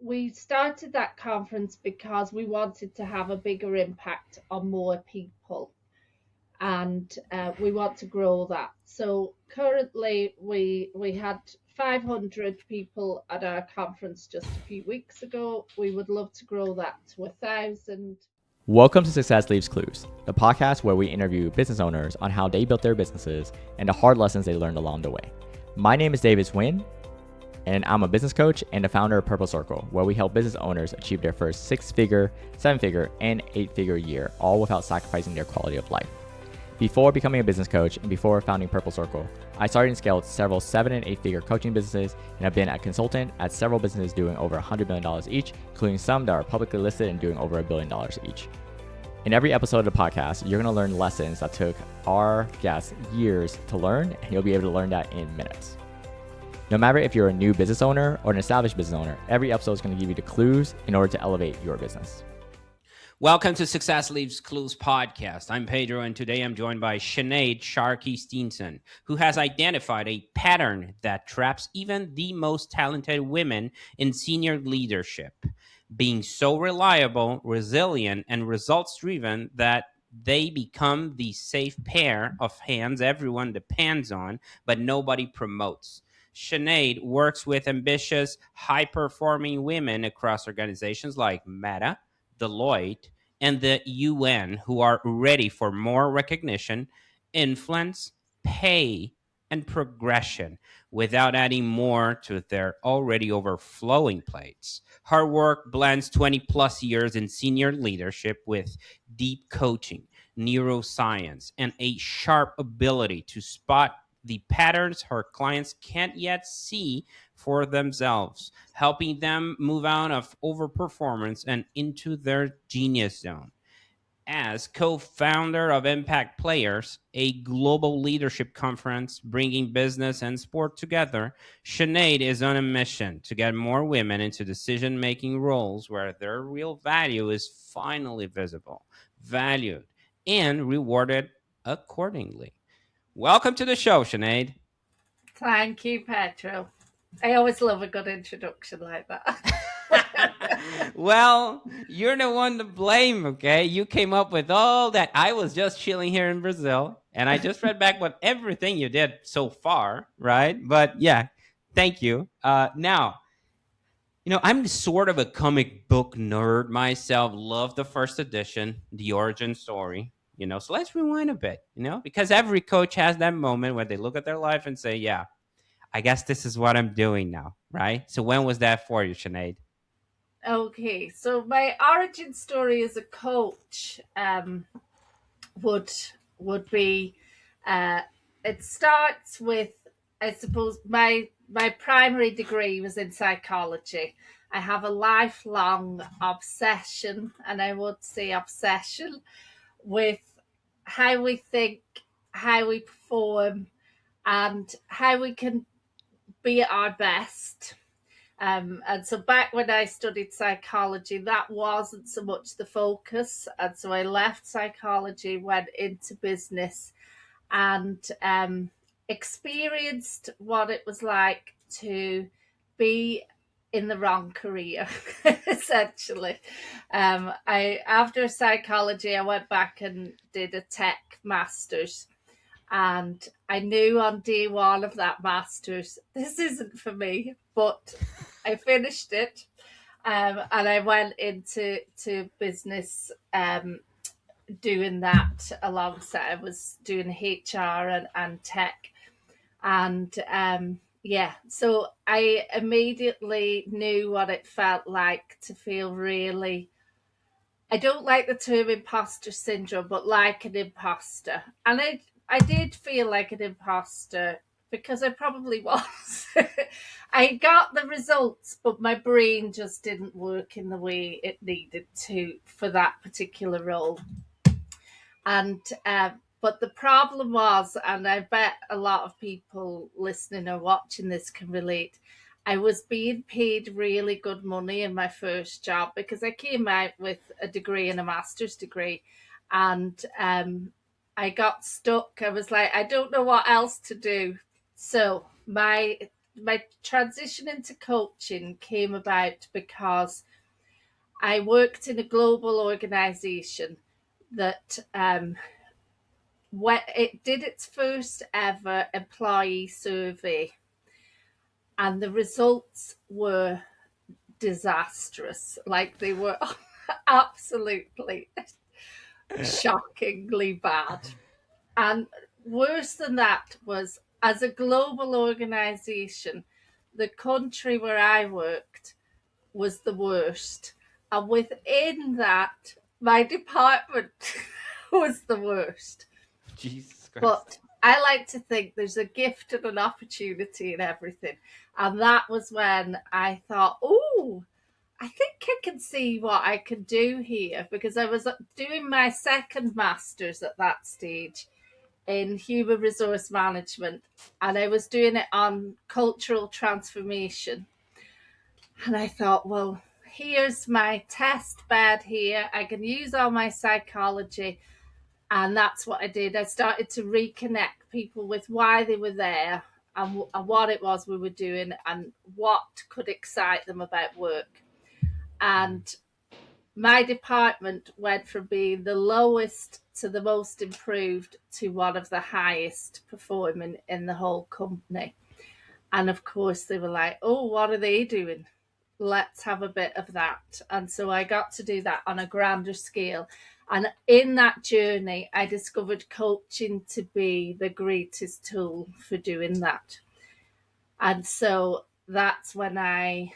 we started that conference because we wanted to have a bigger impact on more people, and we want to grow that. So currently, we had 500 people at our conference just a few weeks ago. We would love to grow that to 1,000. Welcome to Success Leaves Clues, the podcast where we interview business owners on how they built their businesses and the hard lessons they learned along the way. My name is David Swin, and I'm a business coach and the founder of Purple Circle, where we help business owners achieve their first 6-figure, 7-figure, and 8-figure year, all without sacrificing their quality of life. Before becoming a business coach and before founding Purple Circle, I started and scaled several 7- and 8-figure coaching businesses and have been a consultant at several businesses doing over $100 million each, including some that are publicly listed and doing over $1 billion each. In every episode of the podcast, you're going to learn lessons that took our guests years to learn, and you'll be able to learn that in minutes. No matter if you're a new business owner or an established business owner, every episode is going to give you the clues in order to elevate your business. Welcome to Success Leaves Clues podcast. I'm Pedro, and today I'm joined by Sinead Sharkey-Steenson, who has identified a pattern that traps even the most talented women in senior leadership, being so reliable, resilient, and results-driven that they become the safe pair of hands everyone depends on, but nobody promotes. Sinead works with ambitious, high-performing women across organizations like Meta, Deloitte, and the UN, who are ready for more recognition, influence, pay, and progression without adding more to their already overflowing plates. Her work blends 20 plus years in senior leadership with deep coaching, neuroscience, and a sharp ability to spot the patterns her clients can't yet see for themselves, helping them move out of overperformance and into their genius zone. As co-founder of Impact Players, a global leadership conference bringing business and sport together, Sinead is on a mission to get more women into decision-making roles where their real value is finally visible, valued, and rewarded accordingly. Welcome to the show, Sinead. Thank you, Pedro. I always love a good introduction like that. Well, you're the one to blame, okay? You came up with all that. I was just chilling here in Brazil, and I just read back what everything you did so far, right? But yeah, thank you. Now, I'm sort of a comic book nerd myself. Love the first edition, the origin story. So let's rewind a bit, because every coach has that moment where they look at their life and say, yeah, I guess this is what I'm doing now, right? So when was that for you, Sinead? Okay, so my origin story as a coach would be it starts with, I suppose, my primary degree was in psychology. I have a lifelong obsession, and I would say obsession, with how we think, how we perform, and how we can be at our best. And so back when I studied psychology, that wasn't so much the focus. And so I left psychology, went into business, and experienced what it was like to be in the wrong career, essentially. After psychology, I went back and did a tech master's. And I knew on day one of that master's, this isn't for me, but I finished it, and I went into business, doing that alongside. I was doing HR and tech, and so I immediately knew what it felt like to feel really. I don't like the term imposter syndrome, but like an imposter, and I did feel like an imposter because I probably was. I got the results, but my brain just didn't work in the way it needed to for that particular role. And but the problem was, and I bet a lot of people listening or watching this can relate, I was being paid really good money in my first job because I came out with a degree and a master's degree, and I got stuck. I was like, I don't know what else to do. So my my transition into coaching came about because I worked in a global organization that it did its first ever employee survey, and the results were disastrous. Like, they were absolutely shockingly bad. And worse than that was, as a global organization, the country where I worked was the worst. And within that, my department was the worst. Jesus Christ. But I like to think there's a gift and an opportunity in everything. And that was when I thought, oh, I think I can see what I can do here, because I was doing my second master's at that stage in human resource management, and I was doing it on cultural transformation. And I thought, well, here's my test bed here. I can use all my psychology. And that's what I did. I started to reconnect people with why they were there, and what it was we were doing, and what could excite them about work. And my department went from being the lowest to the most improved to one of the highest performing in the whole company. And of course, they were like, oh, what are they doing? Let's have a bit of that. And so I got to do that on a grander scale. And in that journey, I discovered coaching to be the greatest tool for doing that. And so that's when I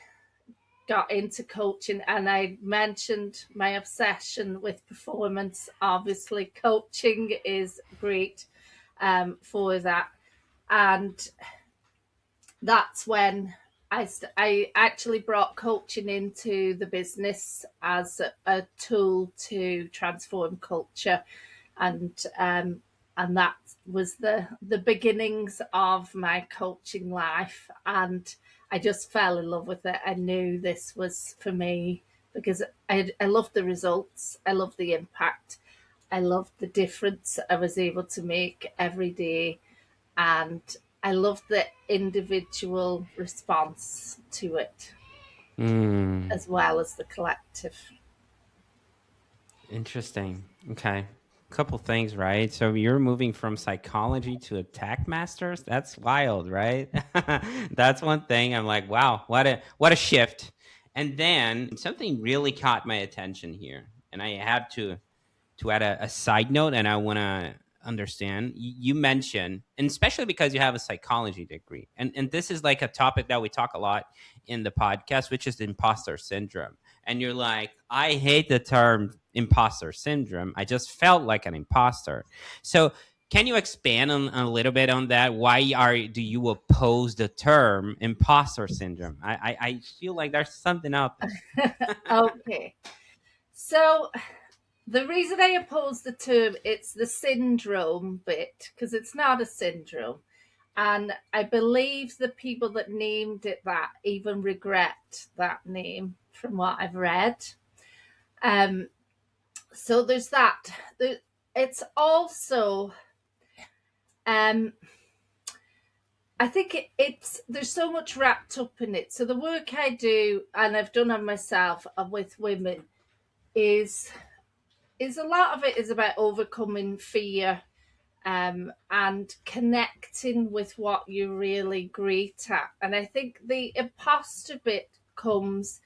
got into coaching, and I mentioned my obsession with performance. Obviously, coaching is great for that. And that's when I actually brought coaching into the business as a tool to transform culture, and that was the beginnings of my coaching life. And I just fell in love with it. I knew this was for me, because I loved the results, I loved the impact, I loved the difference I was able to make every day, and I love the individual response to it, as well as the collective. Interesting. Okay. Couple things, right? So you're moving from psychology to a tech masters. That's wild, right? That's one thing. I'm like, wow, what a shift. And then something really caught my attention here, and I had to add a side note, and I want to understand. You mentioned, and especially because you have a psychology degree, and this is like a topic that we talk a lot in the podcast, which is imposter syndrome. And you're like, I hate the term imposter syndrome. I just felt like an imposter. So can you expand on a little bit on that? Why do you oppose the term imposter syndrome? I feel like there's something out there. Okay. So the reason I oppose the term, it's the syndrome bit, because it's not a syndrome. And I believe the people that named it that even regret that name, from what I've read. So there's that. It's also, I think it's there's so much wrapped up in it. So the work I do, and I've done on myself and with women, is a lot of it is about overcoming fear, and connecting with what you're really great at. And I think the imposter bit comes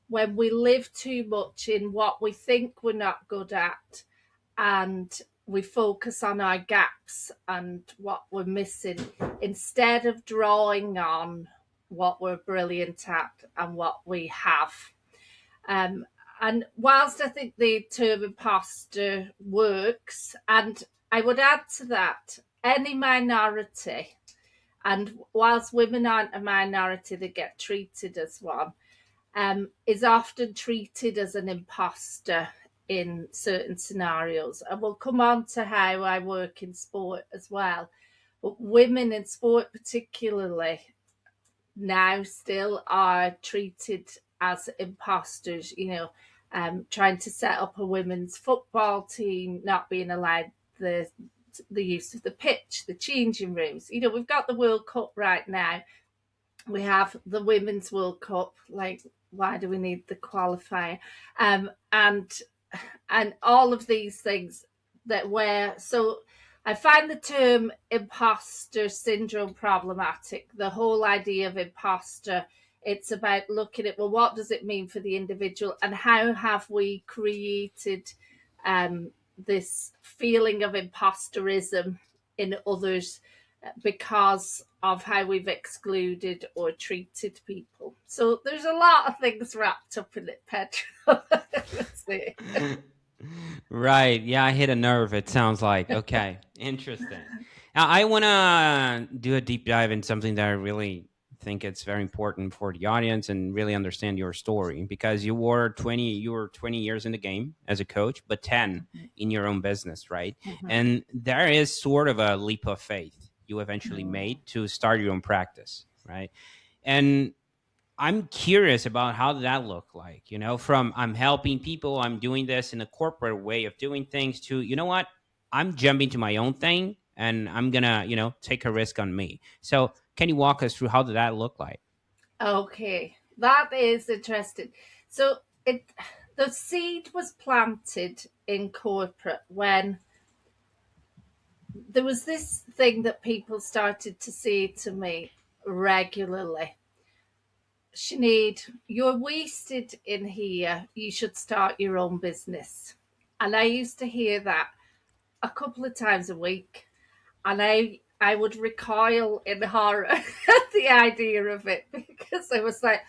when we live too much in what we think we're not good at, and we focus on our gaps and what we're missing, instead of drawing on what we're brilliant at and what we have. And whilst I think the term imposter works, and I would add to that, any minority, and whilst women aren't a minority, they get treated as one, is often treated as an imposter in certain scenarios. And we'll come on to how I work in sport as well. But women in sport particularly now still are treated as imposters, trying to set up a women's football team, not being allowed the use of the pitch, the changing rooms. We've got the World Cup right now, We have the Women's World Cup. Like, why do we need the qualifier? And all of these things that where so I find the term imposter syndrome problematic. The whole idea of imposter, it's about looking at, well, what does it mean for the individual, and how have we created this feeling of imposterism in others because of how we've excluded or treated people. So there's a lot of things wrapped up in it, Pedro. Let's see. Right. Yeah, I hit a nerve, it sounds like. Okay. Interesting. Now, I want to do a deep dive in something that I really think it's very important for the audience and really understand your story, because you were 20 years in the game as a coach, but 10 in your own business, right? Mm-hmm. And there is sort of a leap of faith you eventually made to start your own practice, right? And I'm curious about how did that look like, from I'm helping people, I'm doing this in a corporate way of doing things, to, you know what, I'm jumping to my own thing and I'm going to, take a risk on me. So can you walk us through how did that look like? Okay, that is interesting. So the seed was planted in corporate when there was this thing that people started to say to me regularly. Sinead, you're wasted in here. You should start your own business. And I used to hear that a couple of times a week. And I would recoil in horror at the idea of it, because I was like,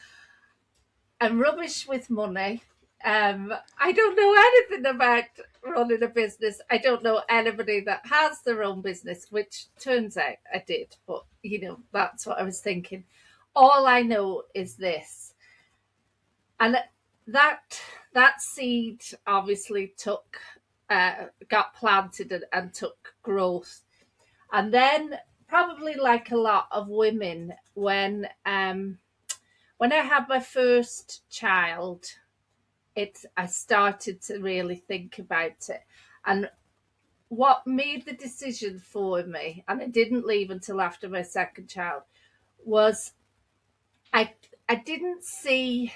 I'm rubbish with money. I don't know anything about running a business. I don't know anybody that has their own business, which turns out I did. But, that's what I was thinking. All I know is this. And that seed obviously got planted and took growth. And then, probably like a lot of women, when I had my first child, I started to really think about it. And what made the decision for me, and I didn't leave until after my second child, was I didn't see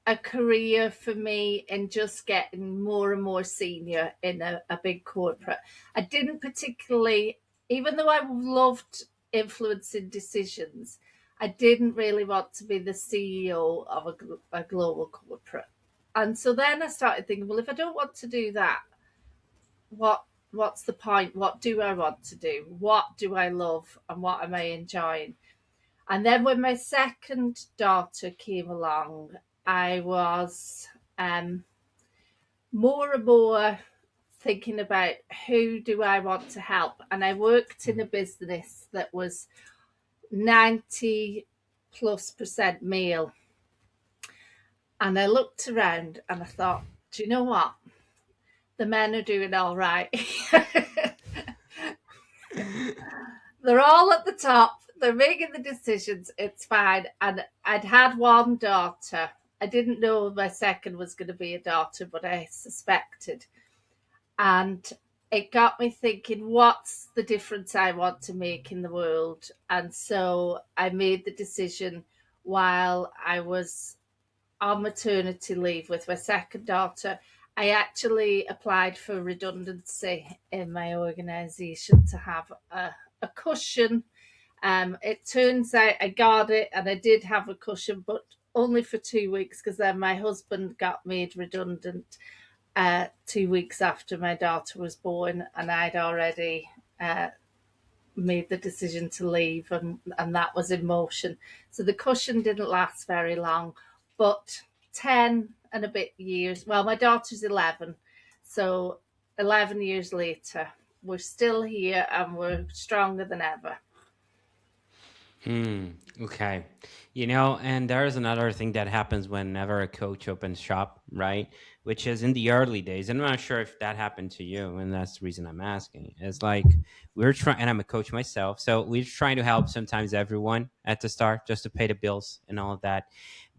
a career for me in just getting more and more senior in a big corporate. I didn't particularly, even though I loved influencing decisions, I didn't really want to be the CEO of a global corporate. And so then I started thinking, well, if I don't want to do that, what's the point? What do I want to do? What do I love? And what am I enjoying? And then when my second daughter came along, I was more and more thinking about, who do I want to help? And I worked in a business that was 90+% male. And I looked around and I thought, do you know what? The men are doing all right. They're all at the top. They're making the decisions. It's fine. And I'd had one daughter. I didn't know my second was going to be a daughter, but I suspected. And it got me thinking, what's the difference I want to make in the world? And so I made the decision while I was on maternity leave with my second daughter. I actually applied for redundancy in my organisation to have a cushion. It turns out I got it, and I did have a cushion, but only for 2 weeks, because then my husband got made redundant 2 weeks after my daughter was born, and I'd already made the decision to leave, and that was in motion. So the cushion didn't last very long, but 10 and a bit years, well, my daughter's 11, so 11 years later, we're still here and we're stronger than ever. Okay. And there's another thing that happens whenever a coach opens shop, right? Which is in the early days. And I'm not sure if that happened to you. And that's the reason I'm asking. It's like we're trying, and I'm a coach myself. So we're trying to help sometimes everyone at the start just to pay the bills and all of that.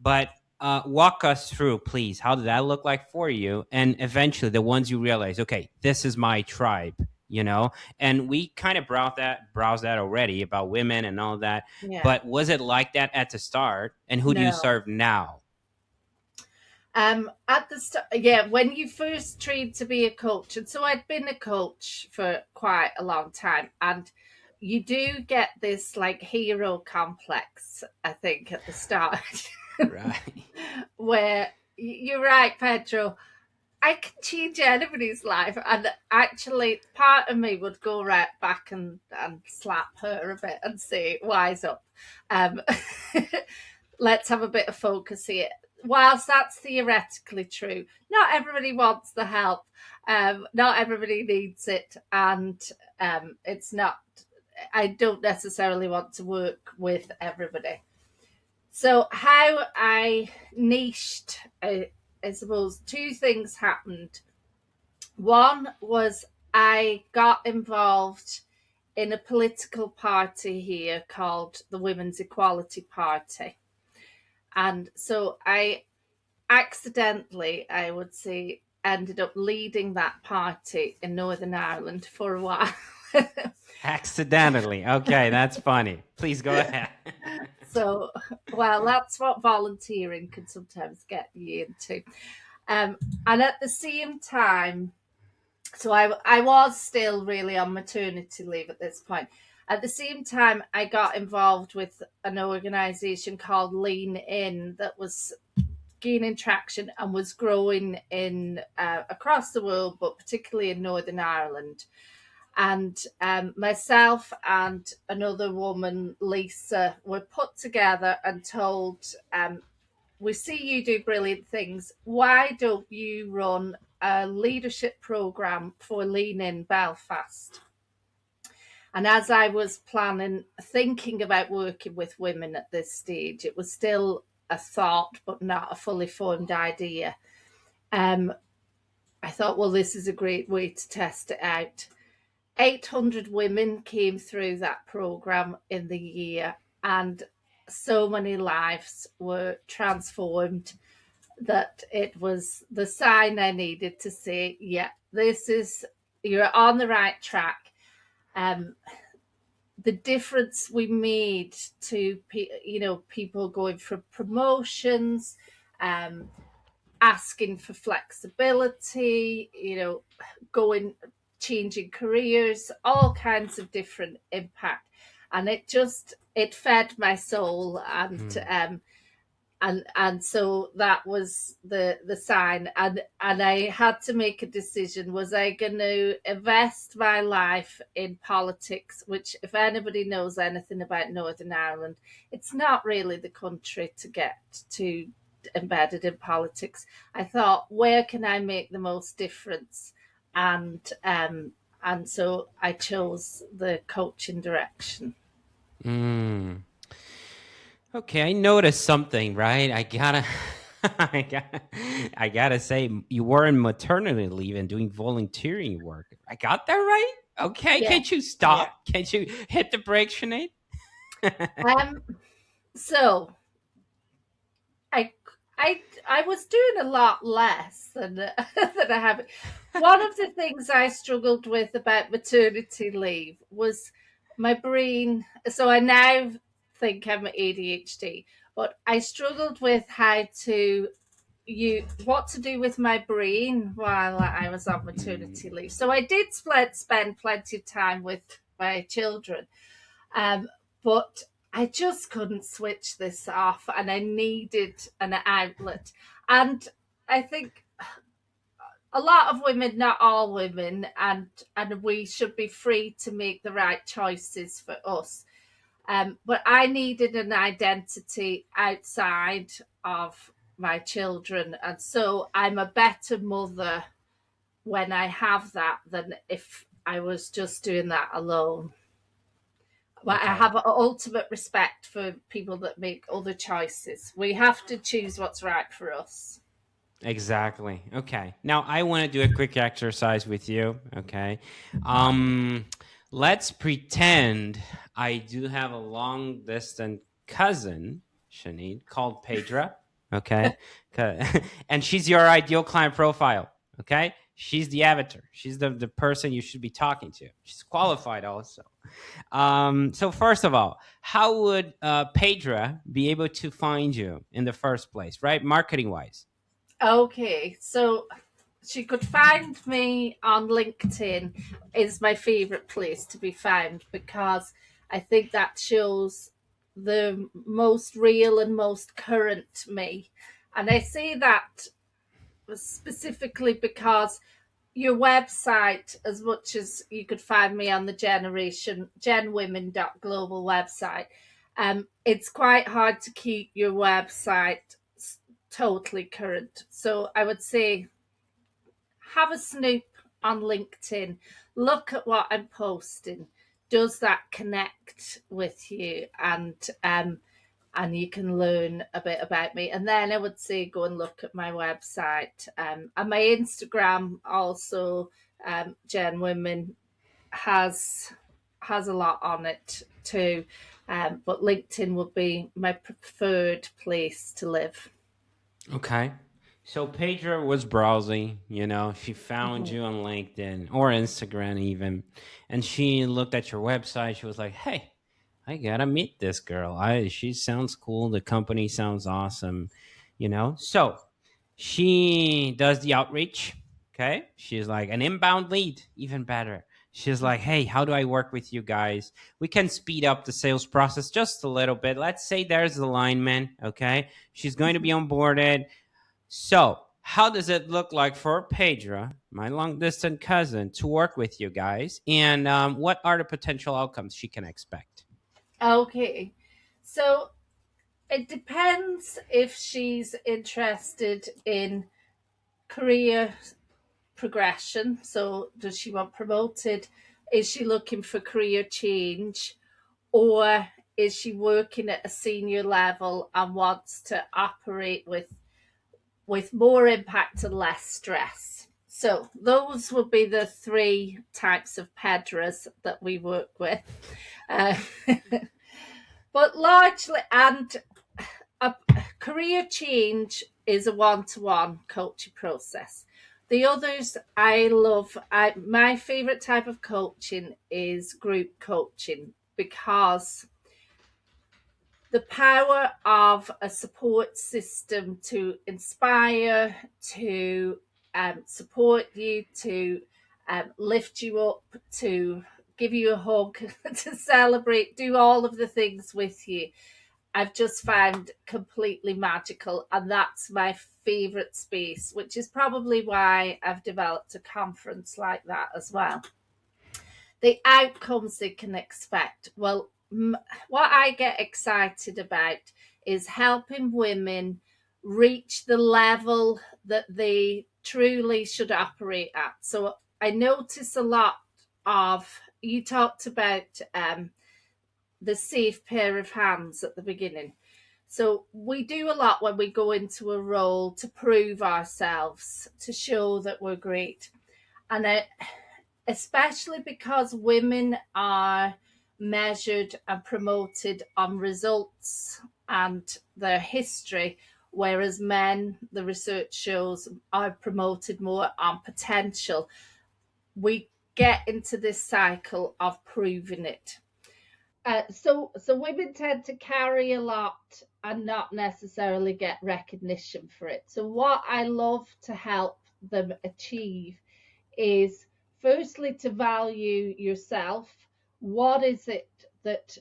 But walk us through, please. How did that look like for you? And eventually the ones you realize, okay, this is my tribe. you know, and we kind of browse that already about women and all that. Yeah. But was it like that at the start? And who do you No. serve now? At the start, yeah, when you first trained to be a coach, and so I'd been a coach for quite a long time, and you do get this like hero complex, I think, at the start, Right. where you're right, Pedro. I can change anybody's life, and actually, part of me would go right back and slap her a bit and say, "Wise up." Um, let's have a bit of focus here. Whilst that's theoretically true, not everybody wants the help. Not everybody needs it, and it's not. I don't necessarily want to work with everybody. So, how I niched, I suppose, two things happened. One was I got involved in a political party here called the Women's Equality Party. And so I accidentally, I would say, ended up leading that party in Northern Ireland for a while. Accidentally. Okay, that's funny. Please go ahead. So, well, that's what volunteering can sometimes get you into. And at the same time, so I was still really on maternity leave at this point. At the same time, I got involved with an organization called Lean In that was gaining traction and was growing in across the world, but particularly in Northern Ireland. And myself and another woman, Lisa, were put together and told, we see you do brilliant things. Why don't you run a leadership program for Lean In Belfast? And as I was thinking about working with women at this stage, it was still a thought, but not a fully formed idea. I thought, well, this is a great way to test it out. 800 women came through that program in the year, and so many lives were transformed that it was the sign I needed to say, yeah, you're on the right track. The difference we made to people going for promotions, asking for flexibility, changing careers, all kinds of different impact, and it fed my soul, and so that was the sign, and I had to make a decision. Was I going to invest my life in politics, which, if anybody knows anything about Northern Ireland, it's not really the country to get to embedded in politics. I thought, where can I make the most difference? And so I chose the coaching direction. Okay, I noticed something, right? I gotta say, you were in maternity leave and doing volunteering work. I got that right? Okay, Yeah. can't you stop? Yeah. Can't you hit the brake, Sinead? So I was doing a lot less than than I have. One of the things I struggled with about maternity leave was my brain. So I now think I'm ADHD, but I struggled with what to do with my brain while I was on maternity leave. So I did spend plenty of time with my children, but I just couldn't switch this off, and I needed an outlet. And I think a lot of women, not all women, and we should be free to make the right choices for us. But I needed an identity outside of my children, and so I'm a better mother when I have that than if I was just doing that alone. But I have ultimate respect for people that make other choices. We have to choose what's right for us. Exactly. Okay. Now I want to do a quick exercise with you. Okay. Let's pretend I do have a long distance cousin, Sinead, called Pedra. Okay. And she's your ideal client profile. Okay. She's the avatar. She's the person you should be talking to. She's qualified also. So first of all, how would Pedra be able to find you in the first place, right? Marketing wise. Okay, so she could find me on LinkedIn is my favorite place to be found because I think that shows the most real and most current me. And I say that specifically because your website, as much as you could find me on the genwomen.global website, it's quite hard to keep your website totally current. So I would say have a snoop on LinkedIn, look at what I'm posting. Does that connect with you? And you can learn a bit about me. And then I would say go and look at my website. And my Instagram also, Gen Women, has a lot on it too. But LinkedIn would be my preferred place to live. Okay. So Pedro was browsing, she found Mhm. you on LinkedIn or Instagram even, and she looked at your website. She was like, "Hey, I gotta meet this girl. She sounds cool. The company sounds awesome. So she does the outreach. Okay. She's like an inbound lead, even better. She's like, "Hey, how do I work with you guys? We can speed up the sales process just a little bit. Let's say there's the lineman. Okay. She's going to be onboarded. So, how does it look like for Pedra, my long distance cousin, to work with you guys? And what are the potential outcomes she can expect?" Okay. So it depends if she's interested in career progression. So, does she want promoted? Is she looking for career change? Or is she working at a senior level and wants to operate with more impact and less stress? So, those would be the three types of pedras that we work with. Uh, but largely, and a career change is a one-to-one coaching process. The others I love. My favorite type of coaching is group coaching because the power of a support system to inspire, to support you, to lift you up, to give you a hug, to celebrate, do all of the things with you, I've just found completely magical. And that's my favorite space, which is probably why I've developed a conference like that as well. The outcomes they can expect. Well, what I get excited about is helping women reach the level that they truly should operate at. So I notice a lot of, you talked about the safe pair of hands at the beginning. So we do a lot when we go into a role to prove ourselves, to show that we're great. And especially because women are measured and promoted on results and their history, whereas men, the research shows, are promoted more on potential. We get into this cycle of proving it. So women tend to carry a lot and not necessarily get recognition for it. So what I love to help them achieve is firstly to value yourself. What is it that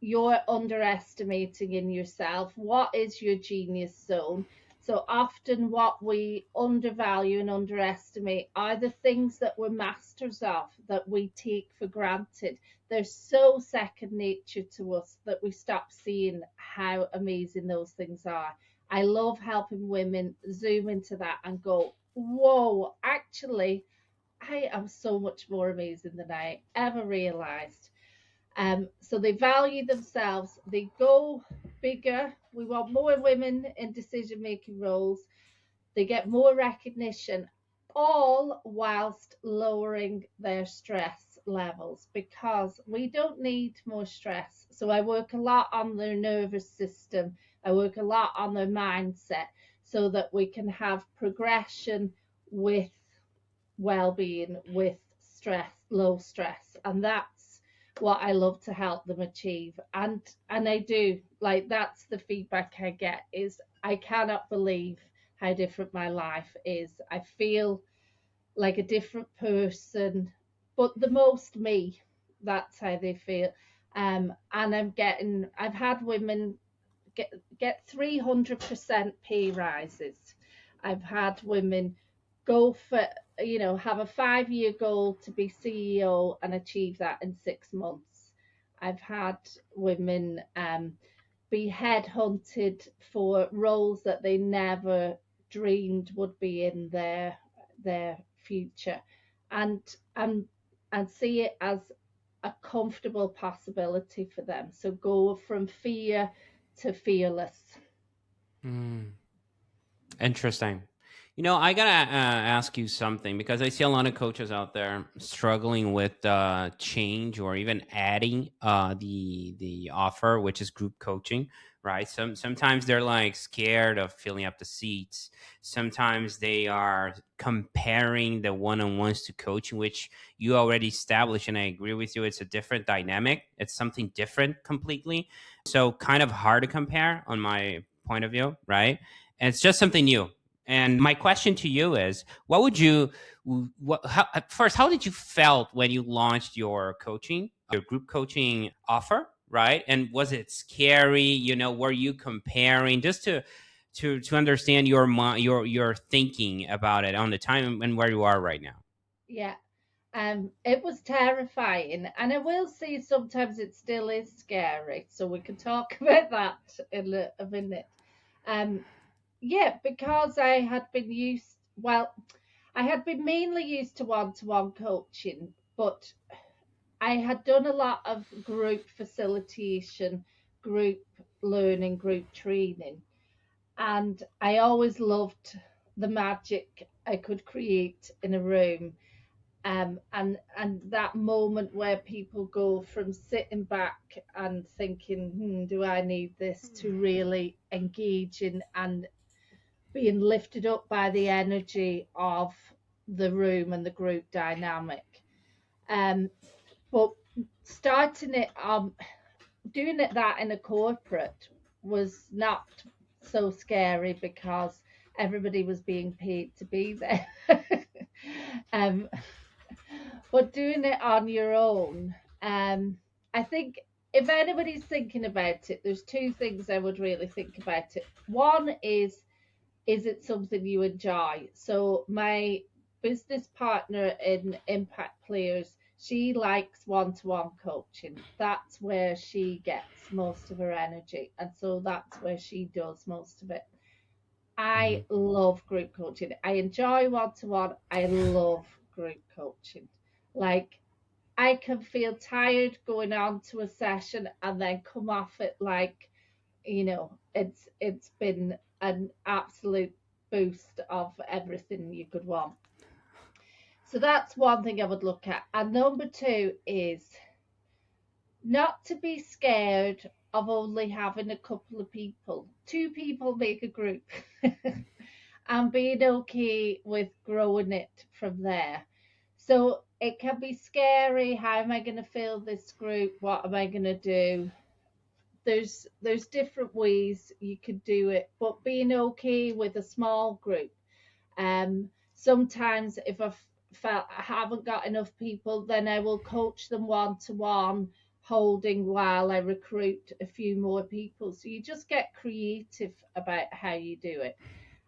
you're underestimating in yourself? What is your genius zone? So often, what we undervalue and underestimate are the things that we're masters of, that we take for granted. They're so second nature to us that we stop seeing how amazing those things are. I love helping women zoom into that and go, whoa, actually, I am so much more amazing than I ever realized. So they value themselves, they go bigger. We want more women in decision making roles, they get more recognition, all whilst lowering their stress levels because we don't need more stress. So I work a lot on their nervous system, I work a lot on their mindset so that we can have progression with well-being with stress, low stress, and that's what I love to help them achieve. And I do, like, that's the feedback I get, is I cannot believe how different my life is. I feel like a different person, but the most me. That's how they feel. And I've had women get 300% pay rises. I've had women go for, have a 5-year goal to be CEO and achieve that in 6 months. I've had women be headhunted for roles that they never dreamed would be in their future, and and and see it as a comfortable possibility for them. So go from fear to fearless. Mm. Interesting. I gotta ask you something, because I see a lot of coaches out there struggling with change or even adding the offer, which is group coaching, right? Sometimes they're like scared of filling up the seats. Sometimes they are comparing the one-on-ones to coaching, which you already established, and I agree with you. It's a different dynamic. It's something different completely. So kind of hard to compare on my point of view, right? And it's just something new. And my question to you is, what would you, first, how did you felt when you launched your coaching, your group coaching offer, right? And was it scary? Were you comparing, just to understand your thinking about it on the time and where you are right now? Yeah. It was terrifying, and I will say sometimes it still is scary. So we can talk about that in a minute. Um, yeah, because I had been mainly used to one-to-one coaching, but I had done a lot of group facilitation, group learning, group training, and I always loved the magic I could create in a room. And that moment where people go from sitting back and thinking, do I need this, to really engaging and being lifted up by the energy of the room and the group dynamic. Um, but starting it, doing it that in a corporate was not so scary because everybody was being paid to be there. um, but doing it on your own, I think if anybody's thinking about it, there's two things I would really think about it. One is it something you enjoy? So my business partner in Impact Players, she likes one-to-one coaching. That's where she gets most of her energy, and so that's where she does most of it. Mm-hmm. I love group coaching. I enjoy one-to-one. I love group coaching. Like, I can feel tired going on to a session and then come off it like, it's been an absolute boost of everything you could want. So that's one thing I would look at. And number two is not to be scared of only having a couple of people. Two people make a group. And being okay with growing it from there. So it can be scary. How am I going to fill this group? What am I going to do? There's different ways you could do it, but being okay with a small group. Sometimes if felt I haven't got enough people, then I will coach them one-to-one, holding while I recruit a few more people. So you just get creative about how you do it.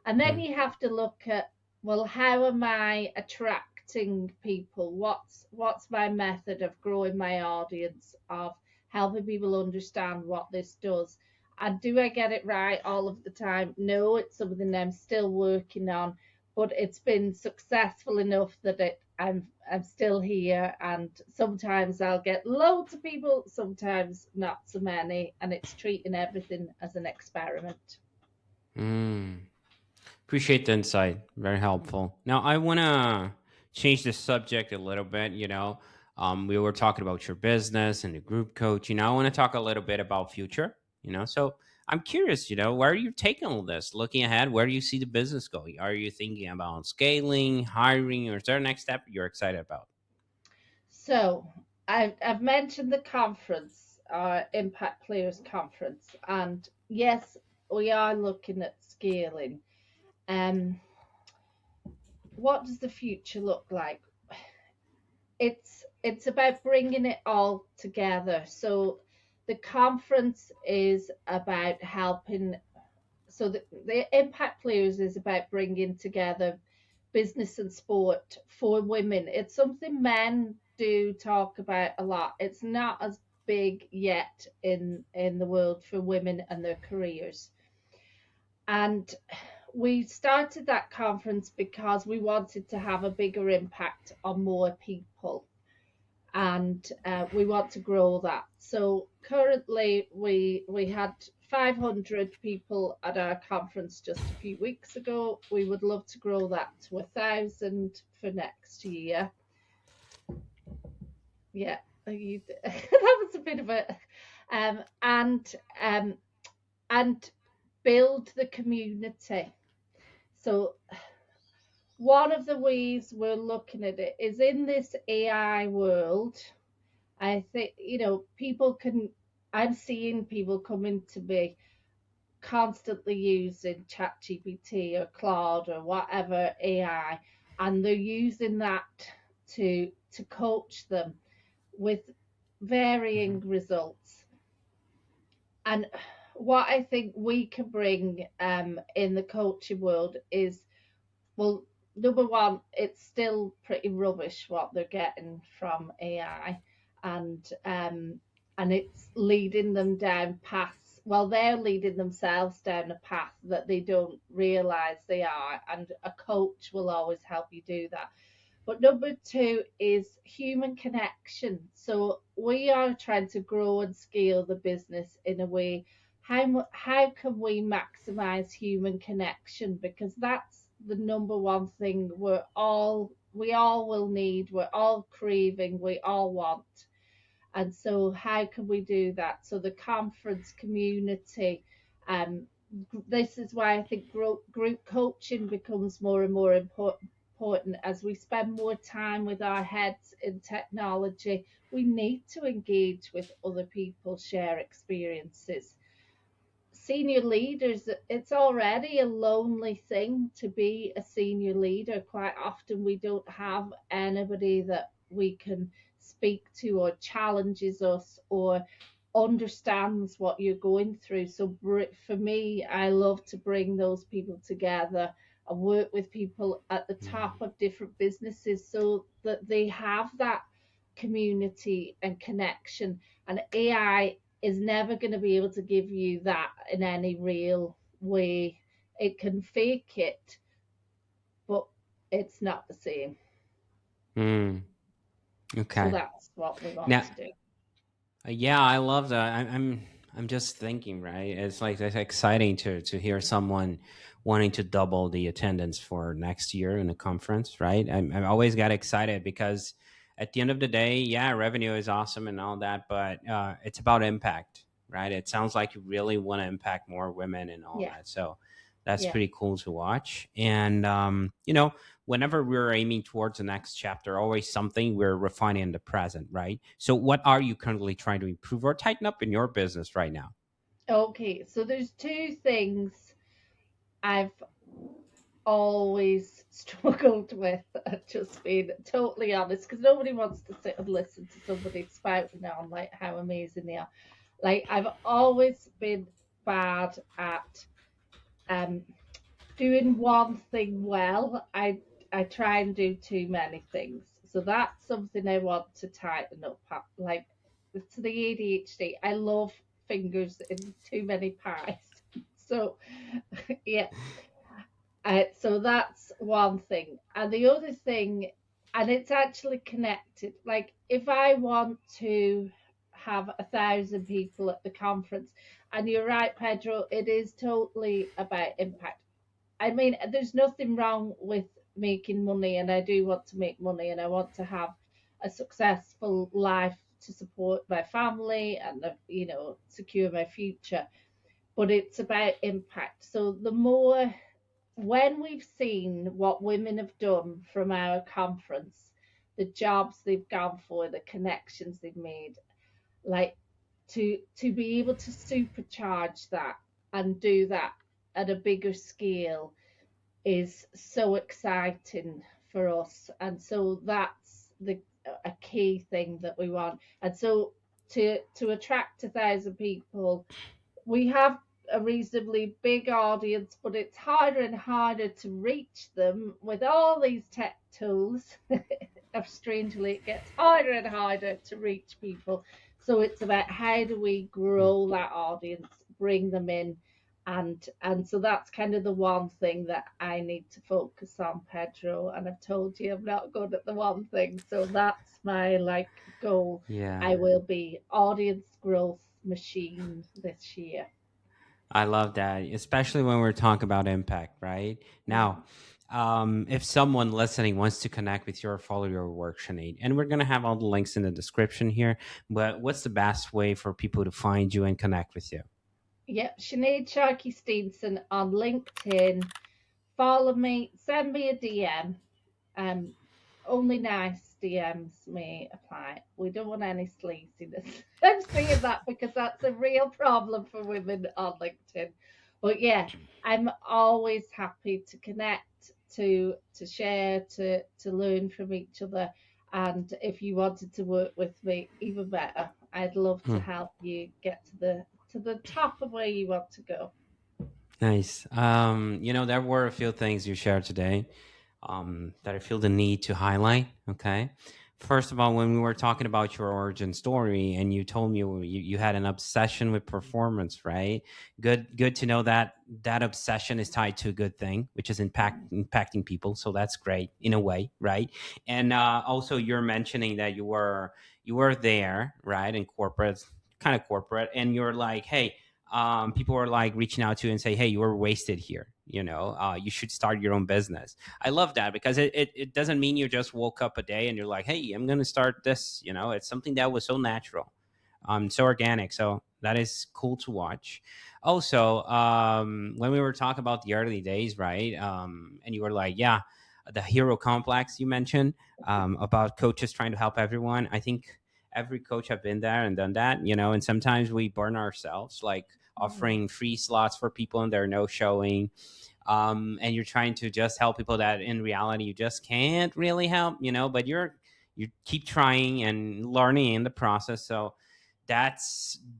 And then you have to look at, well, how am I attracting people? What's my method of growing my audience, of helping people understand what this does? And do I get it right all of the time? No, it's something I'm still working on, but it's been successful enough that I'm still here, and sometimes I'll get loads of people, sometimes not so many, and it's treating everything as an experiment. Mm. Appreciate the insight. Very helpful. Now, I want to change the subject a little bit. We were talking about your business and the group coach. I want to talk a little bit about future. So I'm curious, where are you taking all this? Looking ahead, where do you see the business going? Are you thinking about scaling, hiring, or is there a next step you're excited about? So I've mentioned the conference, our Impact Players Conference, and yes, we are looking at scaling. Um, what does the future look like? It's about bringing it all together. So the conference is about helping. So the Impact Players is about bringing together business and sport for women. It's something men do talk about a lot. It's not as big yet in the world for women and their careers. And we started that conference because we wanted to have a bigger impact on more people, and we want to grow that. So currently, we had 500 people at our conference just a few weeks ago. We would love to grow that to 1,000 for next year. Yeah, that was a bit of a um, and um, and build the community. So one of the ways we're looking at it is in this AI world. I think, people can, I'm seeing people coming to me constantly using ChatGPT or Claude or whatever AI, and they're using that to coach them with varying results. And what I think we can bring in the coaching world is, well, number one, it's still pretty rubbish what they're getting from AI, and it's leading them down paths. Well, they're leading themselves down a path that they don't realize they are, and a coach will always help you do that. But number two is human connection. So we are trying to grow and scale the business in a way. How can we maximize human connection? Because that's the number one thing we all will need. We're all craving. We all want. And so, how can we do that? So, the conference community, um, this is why I think group coaching becomes more and more important as we spend more time with our heads in technology. We need to engage with other people, share experiences. Senior leaders, it's already a lonely thing to be a senior leader. Quite often, we don't have anybody that we can speak to or challenges us or understands what you're going through. So, for me, I love to bring those people together and work with people at the top of different businesses so that they have that community and connection. And AI is never going to be able to give you that in any real way. It can fake it, but it's not the same. Mm, So okay. that's what we want Now, to do. yeah, I love that. I'm just thinking, right? It's like it's exciting to hear someone wanting to double the attendance for next year in the conference, right? I always got excited because at the end of the day, yeah, revenue is awesome and all that, but it's about impact, right? It sounds like you really want to impact more women and all Yeah, that. So that's yeah. pretty cool to watch. And whenever we're aiming towards the next chapter, always something we're refining in the present, right? So, what are you currently trying to improve or tighten up in your business right now? Okay, so there's two things I've always struggled with, just being totally honest, because nobody wants to sit and listen to somebody spouting on like how amazing they are. Like, I've always been bad at um doing one thing well. I try and do too many things. So that's something I want to tighten up. Like, to the ADHD, I love fingers in too many pies. So yeah, so that's one thing. And the other thing, and it's actually connected. Like, if I want to have 1,000 people at the conference, and you're right, Pedro, it is totally about impact. I mean, there's nothing wrong with making money, and I do want to make money, and I want to have a successful life to support my family and secure my future. but it's about impact. So the more, when we've seen what women have done from our conference, the jobs they've gone for, the connections they've made, like to be able to supercharge that and do that at a bigger scale is so exciting for us. And so that's a key thing that we want. And so to attract 1,000 people, we have a reasonably big audience, but it's harder and harder to reach them with all these tech tools. Strangely, it gets harder and harder to reach people. So it's about how do we grow that audience, bring them in, and so that's kind of the one thing that I need to focus on, Pedro. And I've told you I'm not good at the one thing, so that's my goal. Yeah. I will be audience growth machine this year. I love that, especially when we're talking about impact, right? Now, if someone listening wants to connect with you or follow your work, Sinead, and we're going to have all the links in the description here, but what's the best way for people to find you and connect with you? Yep, Sinead Sharkey-Steenson on LinkedIn. Follow me, send me a DM. Only nice DMs may apply. We don't want any sleaziness. I'm saying that because that's a real problem for women on LinkedIn. But yeah, I'm always happy to connect, to share, to learn from each other. And if you wanted to work with me, even better. I'd love to help you get to the top of where you want to go. Nice. There were a few things you shared today that I feel the need to highlight. Okay. First of all, when we were talking about your origin story and you told me you had an obsession with performance, right? Good to know that that obsession is tied to a good thing, which is impacting people. So that's great in a way, right? And also you're mentioning that you were there, right? In corporate, kind of corporate, and you're like, hey, people were like reaching out to you and say, hey, you were wasted here. You should start your own business. I love that because it doesn't mean you just woke up a day and you're like, hey, I'm going to start this. It's something that was so natural, so organic. So that is cool to watch. Also, when we were talking about the early days, right? And you were like, yeah, the hero complex you mentioned about coaches trying to help everyone. I think every coach have been there and done that, and sometimes we burn ourselves, like offering free slots for people and they're no showing. And you're trying to just help people that in reality you just can't really help, but you keep trying and learning in the process. So that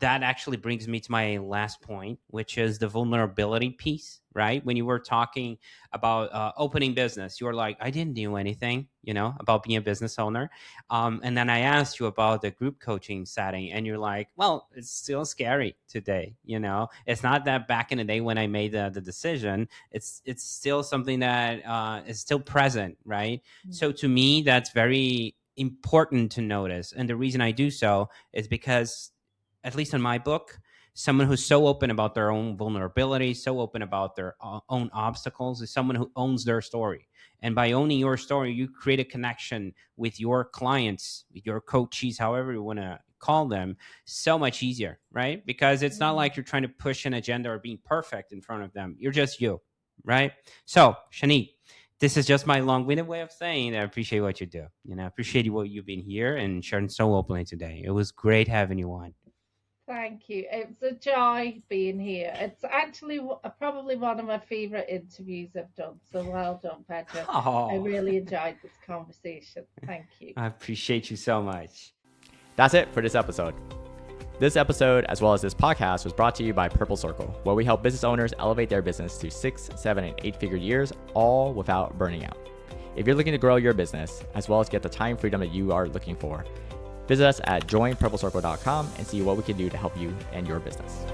actually brings me to my last point, which is the vulnerability piece, right? When you were talking about opening business, you were like, I didn't do anything, about being a business owner. And then I asked you about the group coaching setting and you're like, well, it's still scary today. It's not that back in the day when I made the decision, it's still something that is still present. Right. Mm-hmm. So to me, that's very important to notice. And the reason I do so is because, at least in my book, someone who's so open about their own vulnerability, so open about their own obstacles, is someone who owns their story. And by owning your story, you create a connection with your clients, with your coaches, however you want to call them, so much easier, right? Because it's not like you're trying to push an agenda or being perfect in front of them. You're just you, right? So, Sinead, this is just my long-winded way of saying that I appreciate what you do. I appreciate what you've been here and sharing so openly today. It was great having you on. Thank you. It's a joy being here. It's actually probably one of my favorite interviews I've done. So well done, Pedro. Oh. I really enjoyed this conversation. Thank you. I appreciate you so much. That's it for this episode. This episode, as well as this podcast, was brought to you by Purple Circle, where we help business owners elevate their business to 6, 7, and 8-figure years, all without burning out. If you're looking to grow your business, as well as get the time freedom that you are looking for, visit us at joinpurplecircle.com and see what we can do to help you and your business.